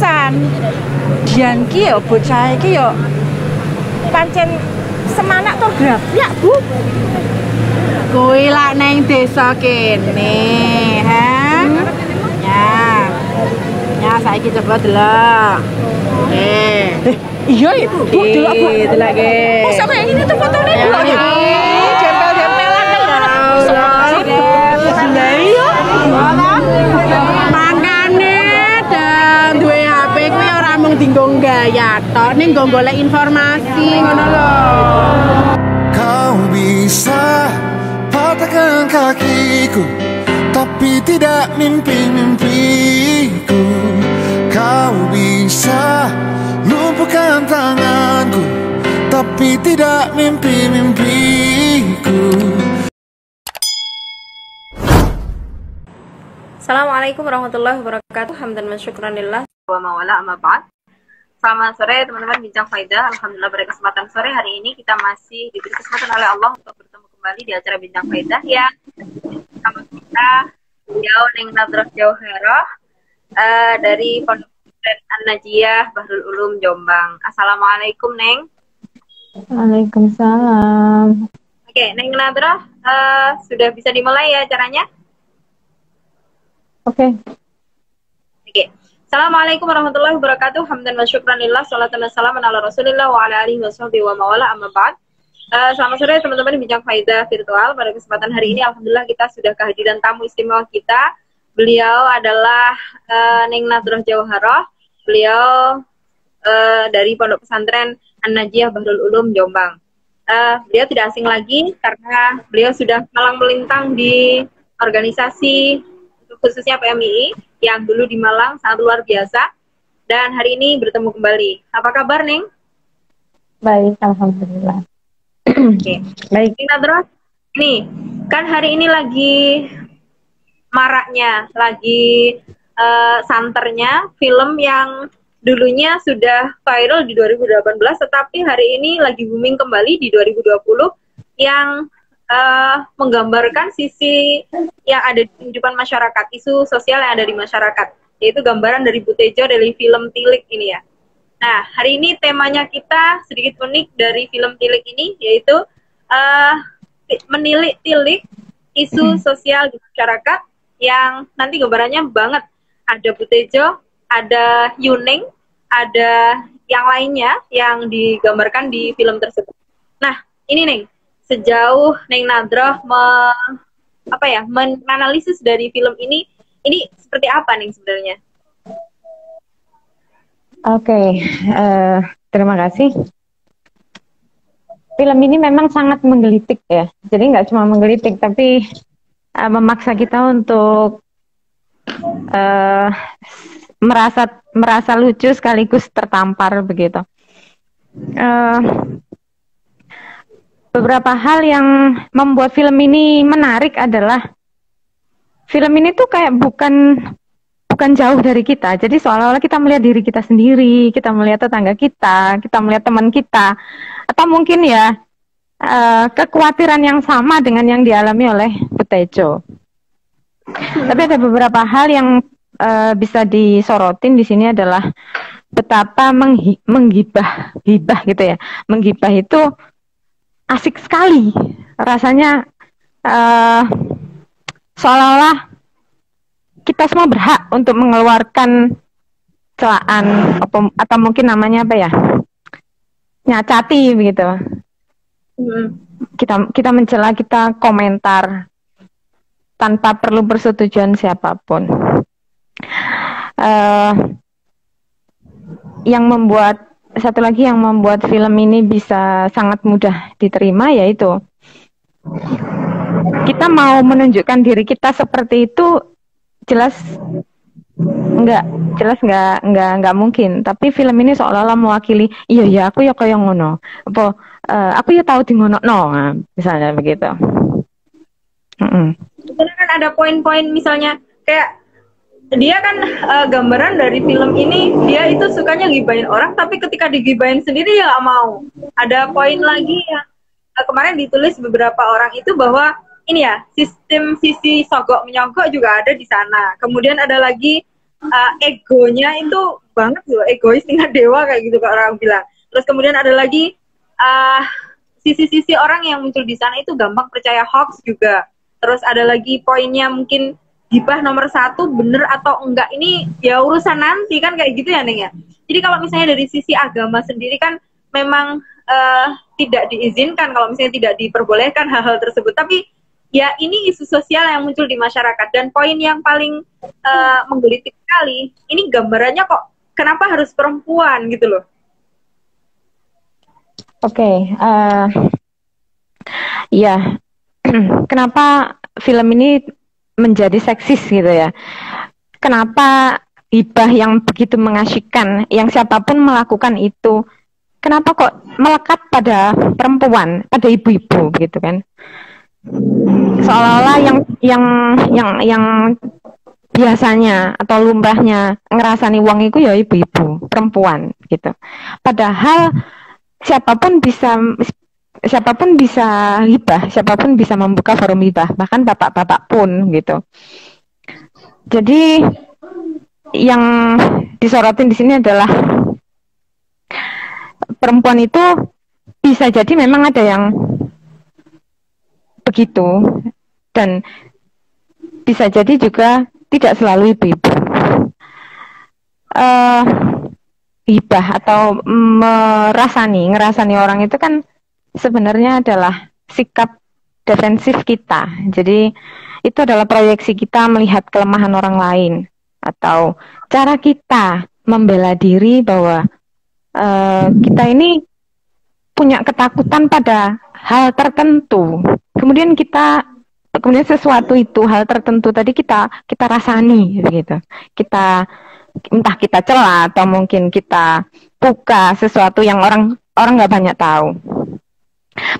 pisan. Dian ki yo bocah iki yo pancen semanak tur grapyak, Bu. Kuwi lak neng desa kene, ha? Ya, saiki coba delok. Iya ya, Bu, delok Bu. Delok ge. Oh, sampe ini tuh fotone delok ya. Jempel-jempelan makane dan duwe HP kuwi ora mung dienggo gaya tok, ning nggo golek informasi ngono lho. Kau bisa patahkan kakiku, tapi tidak mimpi-mimpiku. Kau bisa lumpuhkan tanganku, tapi tidak mimpi-mimpiku. Assalamualaikum warahmatullahi wabarakatuh. Hamdan wa syukranillah wa mawala amma ba'd. Selamat sore teman-teman Bincang Faidah. Alhamdulillah pada kesempatan sore hari ini kita masih diberi kesempatan oleh Allah untuk bertemu kembali di acara Bincang Faidah ya. Sama kita Jauh Neng Nadroh Jauherah dari Pondok Pesantren An-Najiyah Bahrul Ulum Jombang. Assalamualaikum Neng. Waalaikumsalam. Oke, Neng Nadroh sudah bisa dimulai ya acaranya? Oke. Assalamualaikum warahmatullahi wabarakatuh. Hamdan wa syukranillah. Salatan wa salaman ala rasulillah wa ala alihi wa sahbihi wa mawala amma ba'd. Selamat sore teman-teman Bincang Faidah virtual. Pada kesempatan hari ini alhamdulillah kita sudah kehadiran tamu istimewa kita. Beliau adalah Neng Nadroh Jauherah. Beliau dari Pondok Pesantren An-Najiyah Bahrul Ulum Jombang. Beliau tidak asing lagi karena beliau sudah malang melintang di organisasi khususnya PMII yang dulu di Malang sangat luar biasa dan hari ini bertemu kembali. Apa kabar Neng? Baik, alhamdulillah. Oke. Baik. Nadroh, nih kan hari ini lagi maraknya, lagi santernya film yang dulunya sudah viral di 2018, tetapi hari ini lagi booming kembali di 2020 yang menggambarkan sisi yang ada di kehidupan masyarakat, isu sosial yang ada di masyarakat, yaitu gambaran dari Bu Tejo dari film Tilik ini ya. Nah, hari ini temanya kita sedikit unik dari film Tilik ini, yaitu menilik tilik isu sosial di masyarakat yang nanti gambarannya banget. Ada Bu Tejo, ada Yuneng, ada yang lainnya yang digambarkan di film tersebut. Nah, ini Neng, sejauh Neng Nadroh menganalisis dari film ini seperti apa Neng sebenarnya? Oke, Terima kasih. Film ini memang sangat menggelitik ya. Jadi nggak cuma menggelitik, tapi memaksa kita untuk merasa lucu sekaligus tertampar begitu. Beberapa hal yang membuat film ini menarik adalah film ini tuh kayak bukan jauh dari kita. Jadi seolah-olah kita melihat diri kita sendiri, kita melihat tetangga kita melihat teman kita, atau mungkin ya kekhawatiran yang sama dengan yang dialami oleh Bu Tejo. Tapi ada beberapa hal yang bisa disorotin di sini adalah betapa menggibah gitu ya. Menggibah itu asik sekali rasanya, seolah-olah kita semua berhak untuk mengeluarkan celaan atau mungkin namanya apa ya, nyacati begitu. Kita mencela, kita komentar tanpa perlu persetujuan siapapun. Satu lagi yang membuat film ini bisa sangat mudah diterima yaitu kita mau menunjukkan diri kita seperti itu jelas nggak mungkin. Tapi film ini seolah-olah mewakili, iya aku ya kayak ngono, aku ya tahu di ngono, misalnya begitu. Karena kan ada poin-poin misalnya kayak dia kan gambaran dari film ini, dia itu sukanya gibahin orang, tapi ketika digibahin sendiri ya nggak mau. Ada poin lagi yang kemarin ditulis beberapa orang itu bahwa ini ya, sistem sisi sogok menyogok juga ada di sana. Kemudian ada lagi egonya itu banget loh, egois tingkat dewa kayak gitu kalau orang bilang. Terus kemudian ada lagi sisi-sisi orang yang muncul di sana itu gampang percaya hoax juga. Terus ada lagi poinnya mungkin gibah nomor 1 bener atau enggak ini ya urusan nanti kan kayak gitu ya Neng ya. Jadi kalau misalnya dari sisi agama sendiri kan memang tidak diizinkan kalau misalnya tidak diperbolehkan hal-hal tersebut. Tapi ya ini isu sosial yang muncul di masyarakat dan poin yang paling menggelitik sekali ini gambarannya kok kenapa harus perempuan gitu loh. Oke, ya, kenapa film ini menjadi seksis gitu ya? Kenapa hibah yang begitu mengasyikkan, yang siapapun melakukan itu, kenapa kok melekat pada perempuan, pada ibu-ibu gitu kan? Seolah-olah yang biasanya atau lumrahnya ngerasani uang itu ya ibu-ibu, perempuan gitu. Padahal siapapun bisa hibah, siapapun bisa membuka forum hibah, bahkan bapak-bapak pun gitu. Jadi yang disorotin di sini adalah perempuan itu bisa jadi memang ada yang begitu dan bisa jadi juga tidak selalu ibu-ibu. Hibah atau ngerasani orang itu kan sebenarnya adalah sikap defensif kita. Jadi itu adalah proyeksi kita melihat kelemahan orang lain atau cara kita membela diri bahwa kita ini punya ketakutan pada hal tertentu. Kemudian sesuatu itu hal tertentu tadi kita rasani gitu. Entah kita celah atau mungkin kita buka sesuatu yang orang nggak banyak tahu.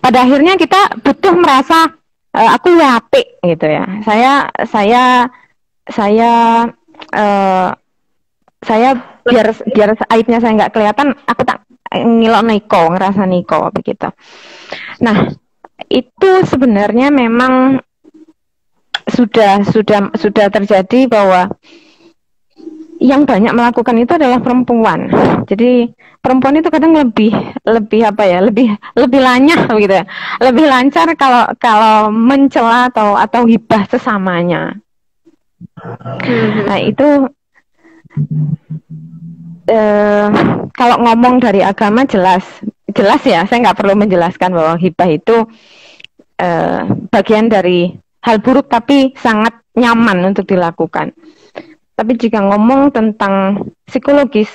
Pada akhirnya kita butuh merasa aku apik gitu ya. Saya biar aibnya saya nggak kelihatan, aku tak ngerasa niko begitu. Nah, itu sebenarnya memang sudah terjadi bahwa yang banyak melakukan itu adalah perempuan. Jadi perempuan itu kadang lebih lanyah gitu ya. Lebih lancar kalau mencela atau hibah sesamanya. Nah, itu kalau ngomong dari agama jelas ya, saya nggak perlu menjelaskan bahwa hibah itu bagian dari hal buruk tapi sangat nyaman untuk dilakukan. Tapi jika ngomong tentang psikologis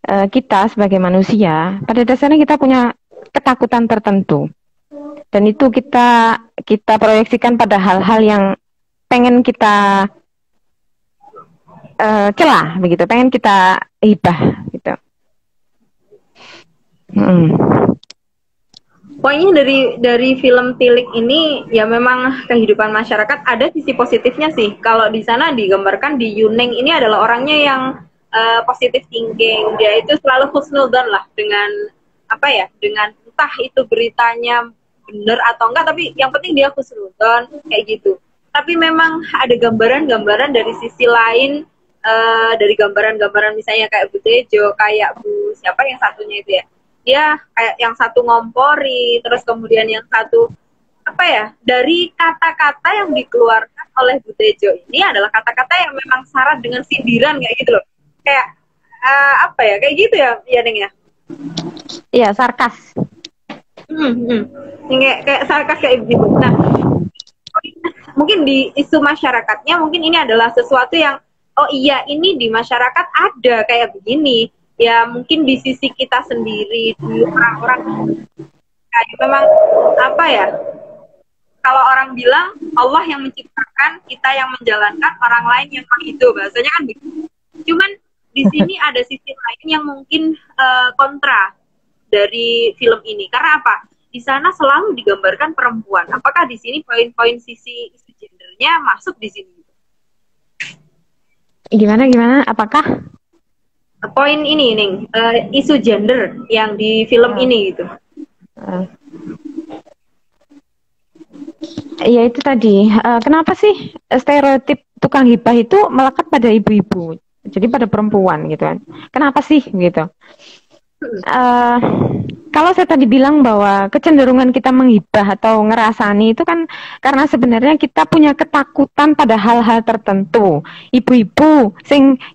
kita sebagai manusia, pada dasarnya kita punya ketakutan tertentu. Dan itu kita proyeksikan pada hal-hal yang pengen kita celah begitu, pengen kita hibah gitu. Poinnya dari film Tilik ini ya memang kehidupan masyarakat ada sisi positifnya sih. Kalau di sana digambarkan di Yuneng ini adalah orangnya yang positive thinking. Dia itu selalu husnudzon lah dengan dengan entah itu beritanya benar atau enggak, tapi yang penting dia husnudzon kayak gitu. Tapi memang ada gambaran-gambaran dari sisi lain, dari gambaran-gambaran misalnya kayak Bu Tejo, kayak Bu siapa yang satunya itu ya. Dia kayak yang satu ngompori, terus kemudian yang satu dari kata-kata yang dikeluarkan oleh Bu Tejo ini adalah kata-kata yang memang syarat dengan sindiran kayak gitu loh. Kayak kayak gitu ya Neng ya. Iya, sarkas. Kayak sarkas kayak gitu. Nah, mungkin di isu masyarakatnya mungkin ini adalah sesuatu yang oh iya ini di masyarakat ada kayak begini. Ya mungkin di sisi kita sendiri, di orang-orang kayak memang kalau orang bilang Allah yang menciptakan, kita yang menjalankan, orang lain yang itu bahasanya kan begitu. Cuman di sini ada sisi lain yang mungkin kontra dari film ini. Karena apa? Di sana selalu digambarkan perempuan. Apakah di sini poin-poin sisi isu gendernya masuk di sini? Gimana? Apakah? Poin ini, Ning, isu gender yang di film ini gitu. Ya itu tadi, kenapa sih stereotip tukang hibah itu melekat pada ibu-ibu? Jadi pada perempuan gitu kan. Kenapa sih gitu? Kalau saya tadi bilang bahwa kecenderungan kita menghibah atau ngerasani itu kan karena sebenarnya kita punya ketakutan pada hal-hal tertentu. Ibu-ibu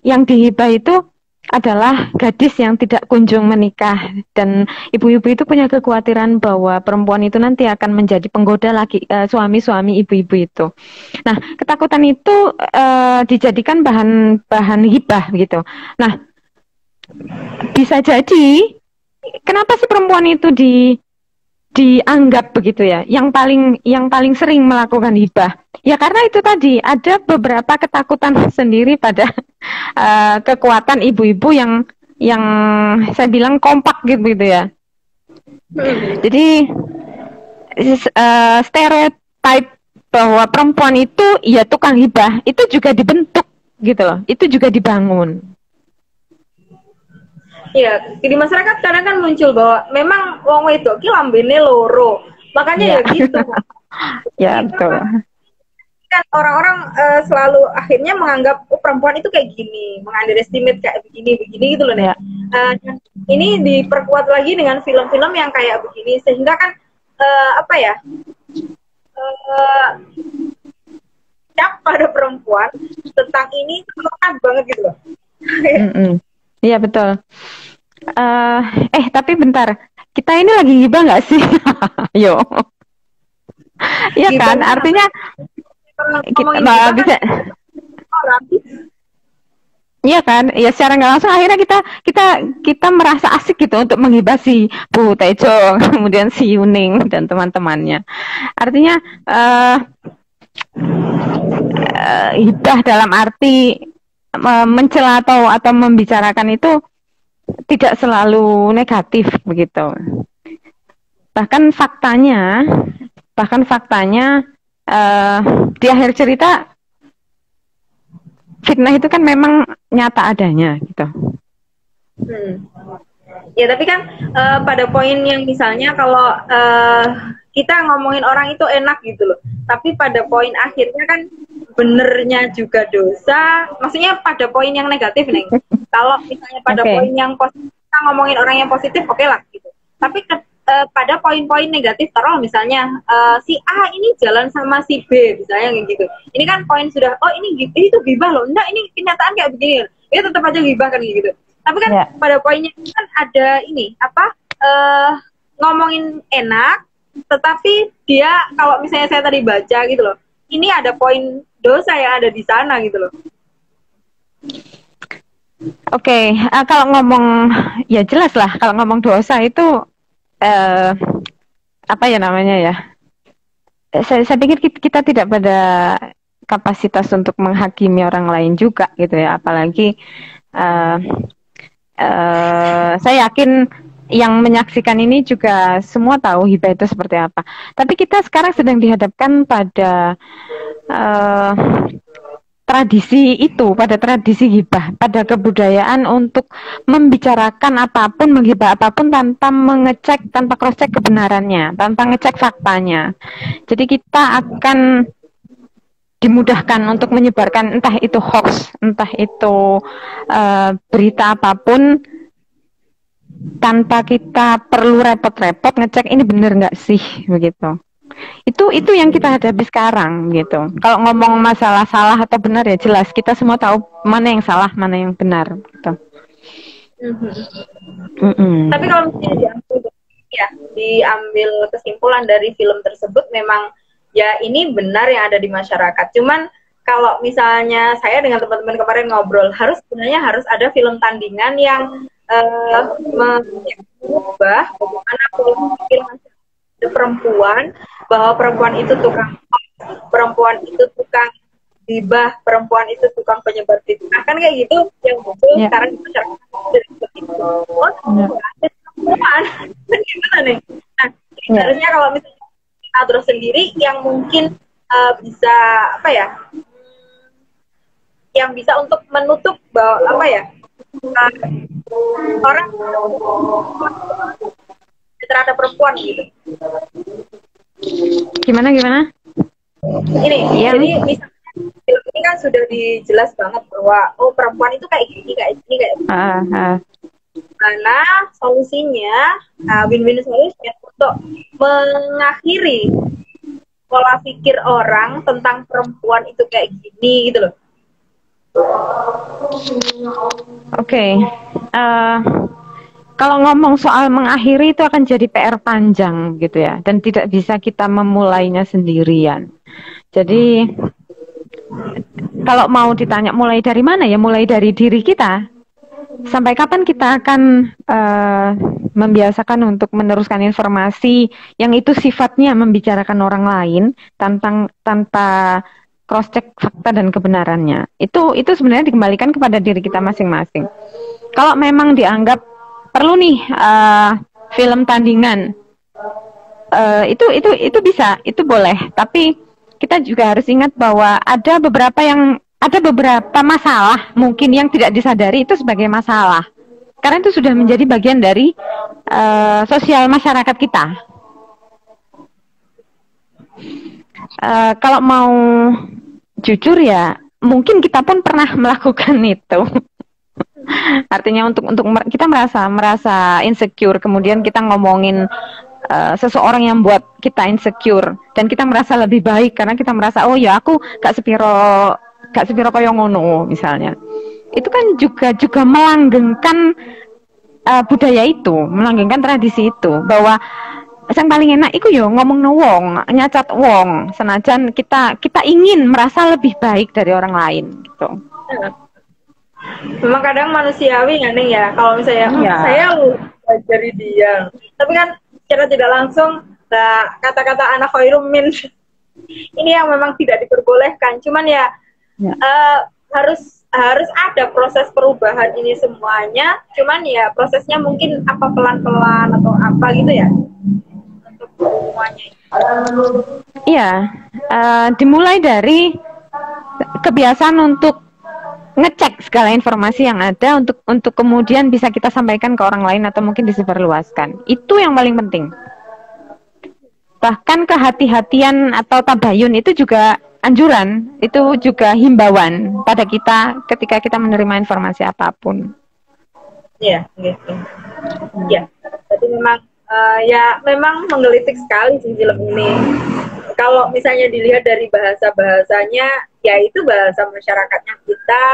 yang dihibah itu adalah gadis yang tidak kunjung menikah, dan ibu-ibu itu punya kekhawatiran bahwa perempuan itu nanti akan menjadi penggoda lagi suami-suami ibu-ibu itu. Nah, ketakutan itu dijadikan bahan hibah gitu. Nah, bisa jadi kenapa sih perempuan itu dianggap begitu ya, yang paling sering melakukan hibah? Ya karena itu tadi ada beberapa ketakutan sendiri pada kekuatan ibu-ibu yang saya bilang kompak gitu ya. Jadi stereotip bahwa perempuan itu ya tukang hibah itu juga dibentuk gitu loh, itu juga dibangun. Iya, di masyarakat kadang kan muncul bahwa memang wong wedok ki lambene loro. Makanya ya gitu. Ya betul. Kan orang-orang selalu akhirnya menganggap perempuan itu kayak gini, mengunderestimate kayak begini gitu loh nih. Ini diperkuat lagi dengan film-film yang kayak begini sehingga kan pada perempuan tentang ini lekat banget gitu loh. Iya betul. Tapi bentar, kita ini lagi gibah nggak sih? Yo. Iya kan, artinya kita bisa. Iya kan, ya secara nggak langsung akhirnya kita merasa asik gitu untuk menghibah si Bu Tejo, kemudian si Yuning dan teman-temannya. Artinya hibah dalam arti mencela atau membicarakan itu tidak selalu negatif begitu. Bahkan faktanya di akhir cerita fitnah itu kan memang nyata adanya gitu. Ya tapi kan pada poin yang misalnya kalau kita ngomongin orang itu enak gitu loh, tapi pada poin akhirnya kan benernya juga dosa, maksudnya pada poin yang negatif nih. Kalau misalnya pada poin yang positif, kita ngomongin orang yang positif, oke lah gitu. Tapi pada poin-poin negatif, taruh misalnya si A ini jalan sama si B, misalnya kayak gitu. Ini kan poin sudah, oh ini itu gibah loh, enggak ini kenyataan kayak begini, ya tetap aja gibah kan gitu. Tapi kan pada poinnya kan ada ini ngomongin enak, tetapi dia kalau misalnya saya tadi baca gitu loh, ini ada poin dosa yang ada di sana gitu loh. Oke, kalau ngomong ya jelas lah kalau ngomong dosa itu apa ya namanya ya? Saya pikir kita tidak pada kapasitas untuk menghakimi orang lain juga gitu ya, apalagi saya yakin yang menyaksikan ini juga semua tahu hibah itu seperti apa. Tapi kita sekarang sedang dihadapkan pada tradisi itu, pada tradisi hibah, pada kebudayaan untuk membicarakan apapun, menghibah apapun tanpa mengecek, tanpa cross check kebenarannya, tanpa ngecek faktanya. Jadi kita akan dimudahkan untuk menyebarkan entah itu hoax, entah itu berita apapun, tanpa kita perlu repot-repot ngecek ini benar nggak sih begitu. Itu yang kita hadapi sekarang gitu. Kalau ngomong masalah salah atau benar ya jelas kita semua tahu mana yang salah, mana yang benar gitu. Tapi kalau misalnya diambil kesimpulan dari film tersebut, memang ya ini benar yang ada di masyarakat. Cuman kalau misalnya saya dengan teman-teman kemarin ngobrol, sebenarnya harus ada film tandingan yang mengubah bagaimana pola pikir perempuan, bahwa perempuan itu tukang, perempuan itu tukang gibah, perempuan itu tukang penyebar fitnah, kan kayak gitu yang muncul sekarang di masyarakat seperti itu. Perempuan, gimana nih? Nah, sebenarnya kalau misalnya kita terus sendiri yang mungkin bisa yang bisa untuk menutup bahwa orang terhadap perempuan gitu. Gimana? Ini, jadi misalnya film ini kan sudah dijelas banget bahwa oh perempuan itu kayak gini, kayak gini, kayak gini. Karena solusinya win-win solution untuk mengakhiri pola pikir orang tentang perempuan itu kayak gini gitu loh. Oke. Kalau ngomong soal mengakhiri itu akan jadi PR panjang gitu ya, dan tidak bisa kita memulainya sendirian. Jadi kalau mau ditanya mulai dari mana, ya mulai dari diri kita. Sampai kapan kita akan membiasakan untuk meneruskan informasi yang itu sifatnya membicarakan orang lain tanpa cross check fakta dan kebenarannya. Itu sebenarnya dikembalikan kepada diri kita masing-masing. Kalau memang dianggap perlu nih film tandingan, itu bisa, itu boleh. Tapi kita juga harus ingat bahwa ada beberapa masalah mungkin yang tidak disadari itu sebagai masalah, karena itu sudah menjadi bagian dari sosial masyarakat kita. Kalau mau jujur ya, mungkin kita pun pernah melakukan itu. Artinya untuk kita merasa insecure, kemudian kita ngomongin seseorang yang buat kita insecure, dan kita merasa lebih baik karena kita merasa oh ya aku gak sepiro kaya ngono misalnya. Itu kan juga melanggengkan budaya itu, melanggengkan tradisi itu, bahwa yang paling enak itu yo ngomong no wong, nyacat wong, senajan kita ingin merasa lebih baik dari orang lain gitu. Memang kadang manusiawi nggak nih ya, kalau misalnya saya dari dia, tapi kan secara tidak langsung kata-kata anak khairum min ini yang memang tidak diperbolehkan. Cuman ya. Harus ada proses perubahan ini semuanya. Cuman ya prosesnya mungkin apa pelan-pelan atau apa gitu ya untuk semuanya. Iya, dimulai dari kebiasaan untuk ngecek segala informasi yang ada untuk kemudian bisa kita sampaikan ke orang lain atau mungkin disebarluaskan. Itu yang paling penting. Bahkan kehati-hatian atau tabayun itu juga anjuran, itu juga himbauan pada kita ketika kita menerima informasi apapun. Iya, gitu. Ya, jadi memang menggelitik sekali sih film ini. Kalau misalnya dilihat dari bahasanya, ya itu bahasa masyarakatnya kita,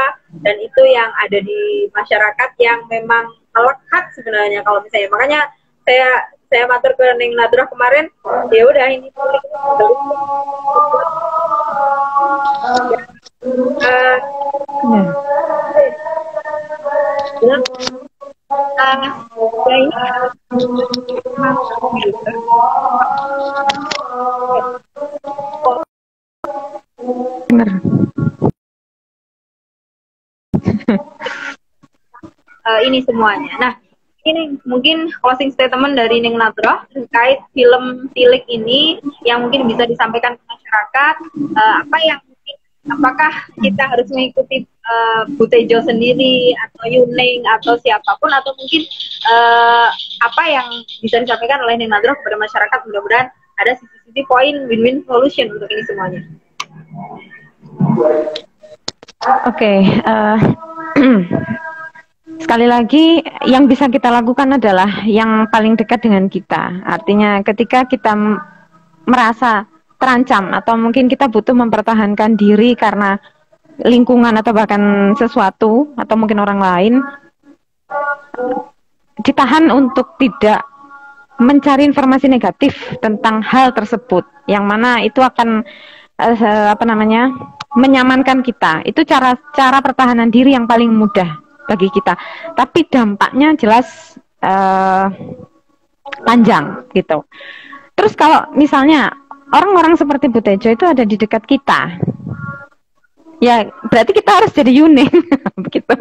dan itu yang ada di masyarakat yang memang melekat sebenarnya. Kalau misalnya, makanya saya matur ke Neng Nadrah kemarin, ya udah ini ini semuanya. Nah, ini mungkin closing statement dari Neng Nadrah terkait film Tilik ini yang mungkin bisa disampaikan ke masyarakat. Apakah kita harus mengikuti Bu Tejo sendiri atau Yuning atau siapapun, atau mungkin apa yang bisa disampaikan oleh Neng Nadrah kepada masyarakat? Mudah-mudahan ada sisi-sisi poin win-win solution untuk ini semuanya. Oke. Sekali lagi, yang bisa kita lakukan adalah yang paling dekat dengan kita. Artinya ketika kita merasa terancam atau mungkin kita butuh mempertahankan diri karena lingkungan atau bahkan sesuatu atau mungkin orang lain, ditahan untuk tidak mencari informasi negatif tentang hal tersebut, yang mana itu akan menyamankan kita. Itu cara pertahanan diri yang paling mudah bagi kita, tapi dampaknya jelas panjang gitu. Terus kalau misalnya orang-orang seperti Bu Tejo itu ada di dekat kita, ya berarti kita harus jadi Yuning begitu.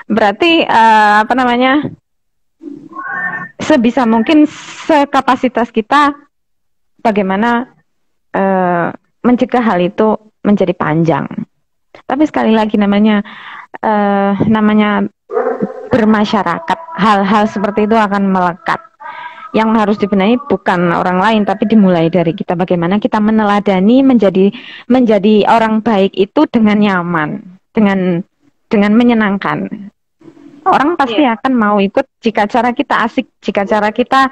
Berarti sebisa mungkin sekapasitas kita bagaimana mencegah hal itu menjadi panjang. Tapi sekali lagi namanya bermasyarakat, hal-hal seperti itu akan melekat. yang harus dibenahi bukan orang lain tapi dimulai dari kita, bagaimana kita meneladani menjadi orang baik itu dengan nyaman, dengan menyenangkan. Orang pasti akan mau ikut jika cara kita asik, jika cara kita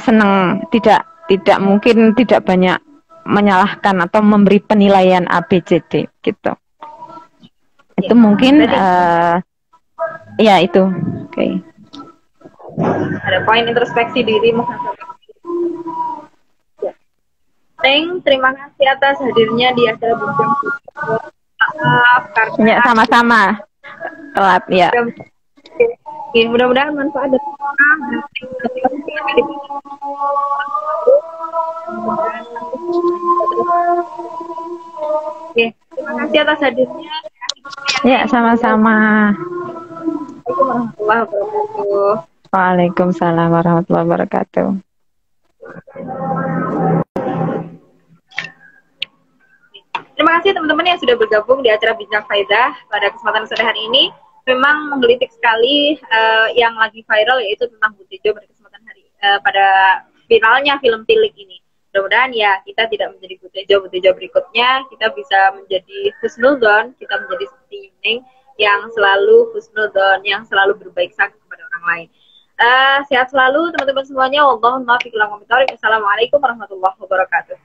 senang, tidak mungkin tidak banyak menyalahkan atau memberi penilaian A B C D gitu. Itu mungkin ya itu. Oke. Ada poin introspeksi diri, muhasabah. Neng, terima kasih atas hadirnya di acara Bincang. Maaf karena ya, sama-sama telat ya. Oke, mudah-mudahan manfaat dari Oke, terima kasih atas hadirnya. Ya, sama-sama. Assalamualaikum warahmatullahi wabarakatuh. Waalaikumsalam warahmatullahi wabarakatuh. Terima kasih teman-teman yang sudah bergabung di acara Bincang Faidah pada kesempatan sore hari ini. Memang menggelitik sekali yang lagi viral, yaitu tentang Butejo pada kesempatan hari pada finalnya film Tilik ini. Mudah-mudahan ya kita tidak menjadi Butejo berikutnya, kita bisa menjadi husnudzon, kita menjadi seperti Yuning yang selalu husnudzon, yang selalu berbaik sangka kepada orang lain. Sehat selalu teman-teman semuanya. Wallahualam. Assalamualaikum warahmatullahi wabarakatuh.